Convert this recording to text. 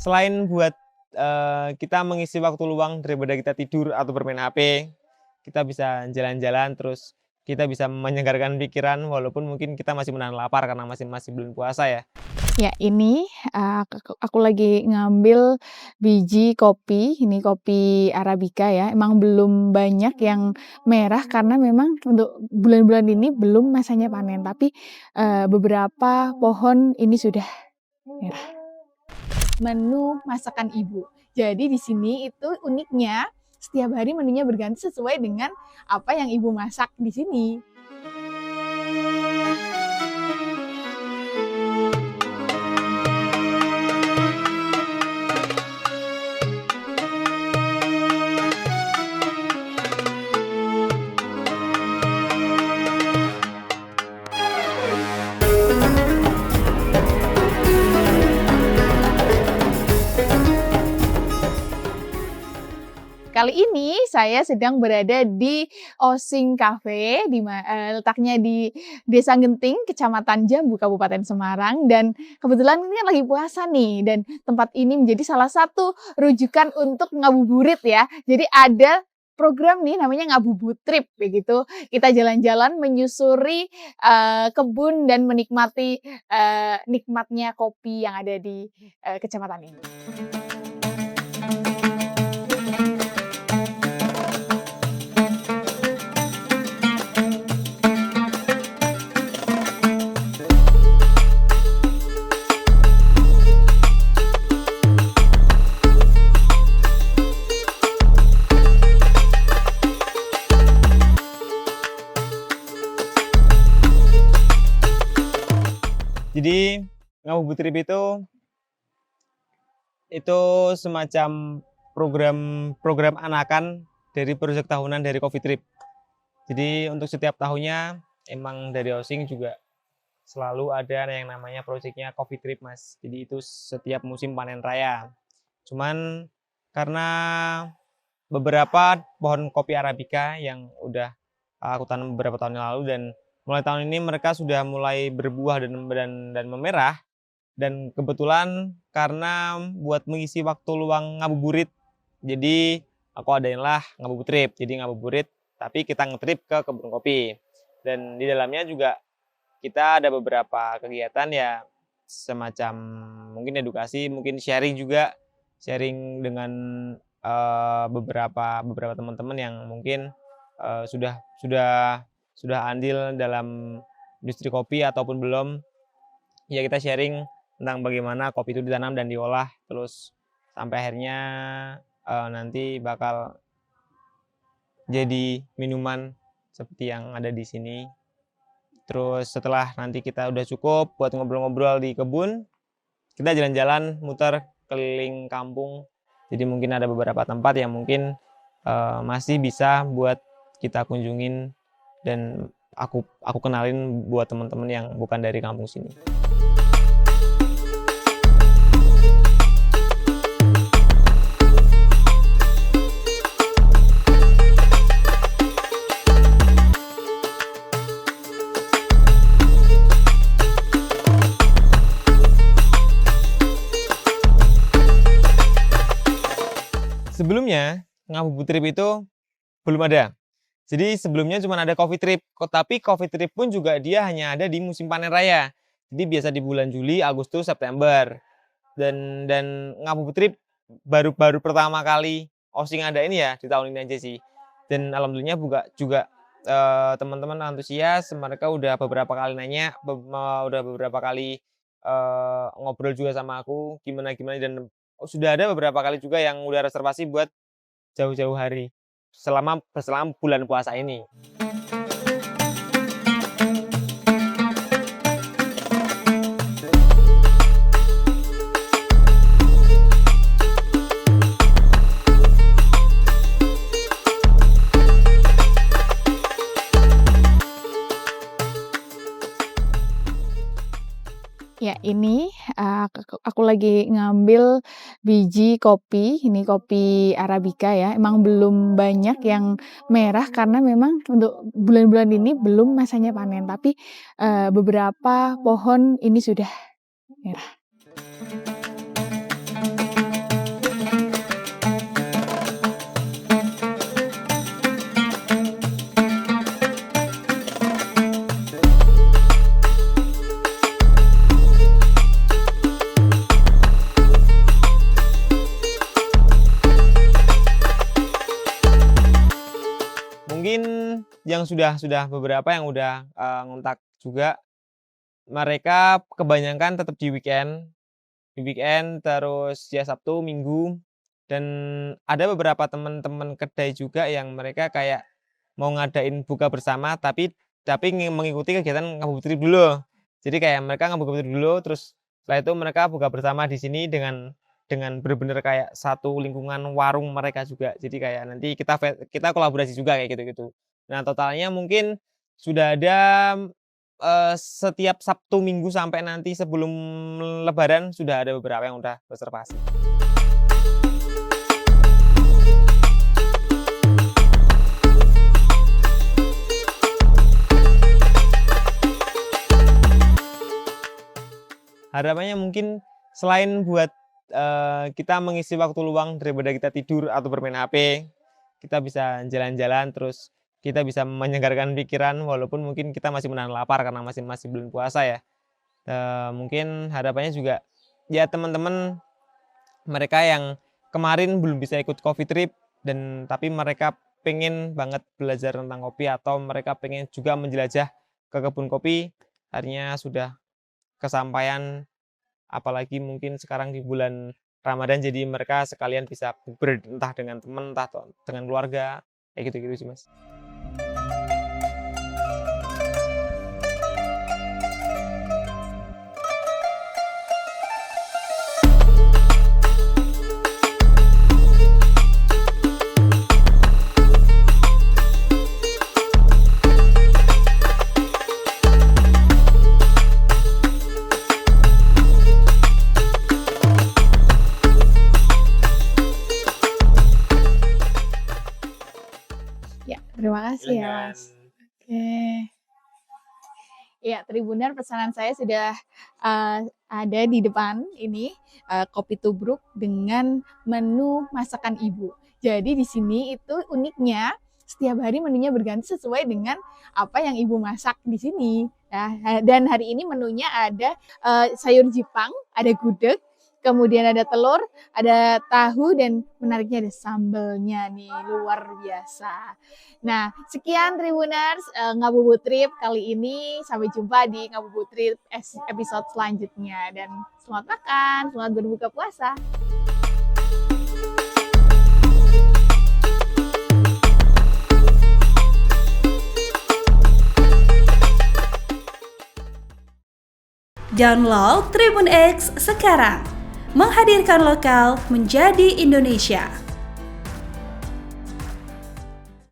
Selain buat, kita mengisi waktu luang daripada kita tidur atau bermain HP, kita bisa jalan-jalan, terus kita bisa menyegarkan pikiran walaupun mungkin kita masih menahan lapar karena masih masih bulan puasa ya. Ya ini, aku lagi ngambil biji kopi, ini kopi Arabica ya, emang belum banyak yang merah karena memang untuk bulan-bulan ini belum masanya panen, tapi, beberapa pohon ini sudah merah. Menu masakan ibu. Jadi di sini itu uniknya, setiap hari menunya berganti sesuai dengan apa yang ibu masak di sini. Kali ini saya sedang berada di Osing Cafe, letaknya di Desa Genting, Kecamatan Jambu, Kabupaten Semarang. Dan kebetulan ini kan lagi puasa nih, dan tempat ini menjadi salah satu rujukan untuk ngabuburit ya. Jadi ada program nih namanya Ngabubutrip begitu. Kita jalan-jalan menyusuri kebun dan menikmati nikmatnya kopi yang ada di kecamatan ini. Jadi Ngabubutrip itu semacam program anakan dari proyek tahunan dari Coffee Trip. Jadi untuk setiap tahunnya emang dari Osing juga selalu ada yang namanya proyeknya Coffee Trip, Mas. Jadi itu setiap musim panen raya. Cuman karena beberapa pohon kopi Arabica yang udah aku tanam beberapa tahun yang lalu, dan mulai tahun ini mereka sudah mulai berbuah dan memerah. Dan kebetulan karena buat mengisi waktu luang ngabuburit, jadi aku adainlah Ngabubutrip. Jadi ngabuburit tapi kita ngetrip ke kebun kopi. Dan di dalamnya juga kita ada beberapa kegiatan ya, semacam mungkin edukasi, mungkin sharing juga, sharing dengan beberapa teman-teman yang mungkin sudah andil dalam industri kopi ataupun belum. Ya kita sharing tentang bagaimana kopi itu ditanam dan diolah, terus sampai akhirnya nanti bakal jadi minuman seperti yang ada di sini. Terus setelah nanti kita udah cukup buat ngobrol-ngobrol di kebun, kita jalan-jalan muter keliling kampung. Jadi mungkin ada beberapa tempat yang mungkin masih bisa buat kita kunjungin dan aku kenalin buat teman-teman yang bukan dari kampung sini. Sebelumnya Ngabubutrip itu belum ada. Jadi sebelumnya cuma ada Coffee Trip, tapi Coffee Trip pun juga dia hanya ada di musim panen raya. Jadi biasa di bulan Juli, Agustus, September. Dan Ngabubutrip baru pertama kali Osing ada ini ya di tahun ini aja sih. Dan alhamdulillah juga teman-teman antusias, mereka udah beberapa kali nanya, udah beberapa kali ngobrol juga sama aku gimana dan sudah ada beberapa kali juga yang udah reservasi buat jauh-jauh hari selama bulan puasa ini. Ya ini, aku lagi ngambil biji kopi, ini kopi Arabica ya, emang belum banyak yang merah karena memang untuk bulan-bulan ini belum masanya panen, tapi, beberapa pohon ini sudah merah. yang sudah beberapa yang udah ngontak juga, mereka kebanyakan tetap di weekend terus ya Sabtu, Minggu, dan ada beberapa teman-teman kedai juga yang mereka kayak mau ngadain buka bersama tapi mengikuti kegiatan ngabuburit dulu. Jadi kayak mereka ngabuburit dulu, terus setelah itu mereka buka bersama di sini dengan bener-bener kayak satu lingkungan warung mereka juga. Jadi kayak nanti kita kolaborasi juga kayak gitu-gitu. Nah, totalnya mungkin sudah ada setiap Sabtu Minggu sampai nanti sebelum Lebaran sudah ada beberapa yang udah reservasi. Harapannya mungkin selain buat kita mengisi waktu luang daripada kita tidur atau bermain HP, kita bisa jalan-jalan, terus kita bisa menyegarkan pikiran walaupun mungkin kita masih menahan lapar karena masih bulan puasa ya. Mungkin harapannya juga ya teman-teman mereka yang kemarin belum bisa ikut Coffee Trip tapi mereka pengen banget belajar tentang kopi atau mereka pengen juga menjelajah ke kebun kopi, akhirnya sudah kesampaian, apalagi mungkin sekarang di bulan Ramadan jadi mereka sekalian bisa entah dengan teman, entah dengan keluarga, kayak gitu-gitu sih Mas. Ya, terima kasih ya Mas. Oke. Ya, Tribuner, pesanan saya sudah ada di depan ini, kopi tubruk dengan menu masakan ibu. Jadi di sini itu uniknya setiap hari menunya berganti sesuai dengan apa yang ibu masak di sini. Ya, dan hari ini menunya ada sayur jipang, ada gudeg, kemudian ada telur, ada tahu, dan menariknya ada sambelnya nih, luar biasa. Nah, sekian Tribuners, Ngabuburit kali ini. Sampai jumpa di Ngabuburit episode selanjutnya. Dan selamat makan, selamat berbuka puasa. Download Tribun X sekarang, menghadirkan lokal menjadi Indonesia.